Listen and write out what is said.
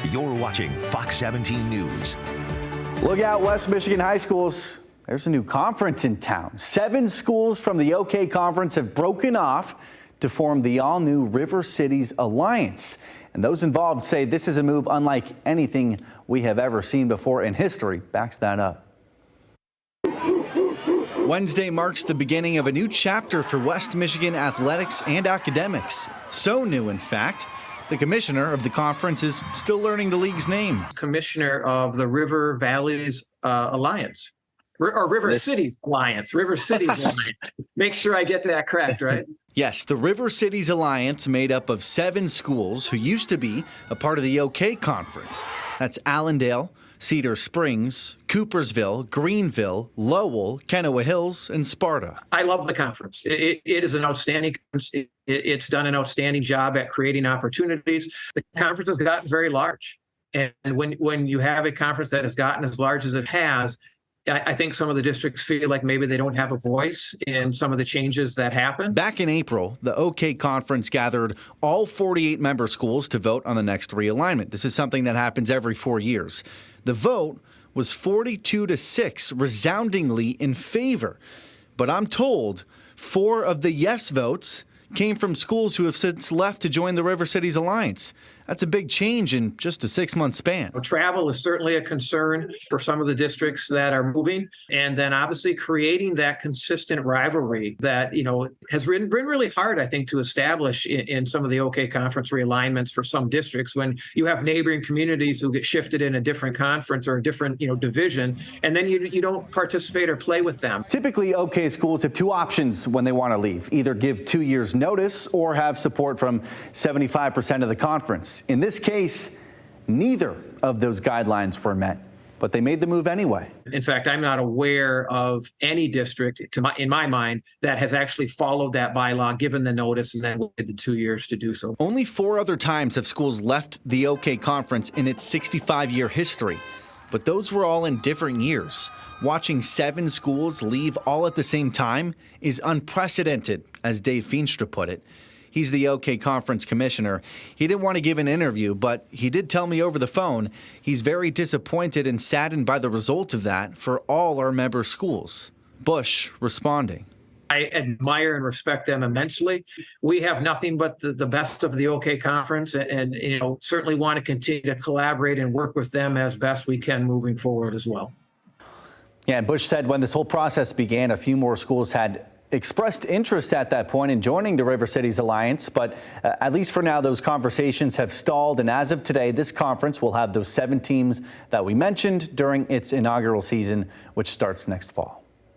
You're watching Fox 17 News. Look out, West Michigan high schools. There's a new conference in town. 7 schools from the OK Conference have broken off to form the all-new River Cities Alliance. And those involved say this is a move unlike anything we have ever seen before, and history backs that up. Wednesday marks the beginning of a new chapter for West Michigan athletics and academics. So new, in fact, the commissioner of the conference is still learning the league's name. Commissioner of the River Valleys Alliance, or River Cities Alliance, River Cities Alliance. Make sure I get that correct, right? Yes, the River Cities Alliance, made up of 7 schools who used to be a part of the OK Conference. That's Allendale, Cedar Springs, Coopersville, Greenville, Lowell, Kenowa Hills, and Sparta. I love the conference. It is an outstanding conference. It's done an outstanding job at creating opportunities. The conference has gotten very large. And when you have a conference that has gotten as large as it has, I think some of the districts feel like maybe they don't have a voice in some of the changes that happen. Back in April, the OK Conference gathered all 48 member schools to vote on the next realignment. This is something that happens every 4 years. The vote was 42-6, resoundingly in favor. But I'm told 4 of the yes votes came from schools who have since left to join the River Cities Alliance. That's a big change in just a 6-month span. Travel is certainly a concern for some of the districts that are moving. And then obviously creating that consistent rivalry that, has been really hard, I think, to establish in some of the OK Conference realignments for some districts when you have neighboring communities who get shifted in a different conference or a different, division, and then you don't participate or play with them. Typically, OK schools have 2 options when they want to leave. Either give 2 years notice or have support from 75% of the conference. In this case, neither of those guidelines were met, but they made the move anyway. In fact, I'm not aware of any district, in my mind, that has actually followed that bylaw, given the notice, and then waited the 2 years to do so. Only 4 other times have schools left the OK Conference in its 65-year history, but those were all in different years. Watching 7 schools leave all at the same time is unprecedented, as Dave Feenstra put it. He's the OK Conference commissioner. He didn't want to give an interview, but he did tell me over the phone he's very disappointed and saddened by the result of that for all our member schools. Bush responding. I admire and respect them immensely. We have nothing but the best of the OK Conference, and certainly want to continue to collaborate and work with them as best we can moving forward as well. Yeah, Bush said when this whole process began, a few more schools had expressed interest at that point in joining the River Cities Alliance, but at least for now, those conversations have stalled. And as of today, this conference will have those 7 teams that we mentioned during its inaugural season, which starts next fall.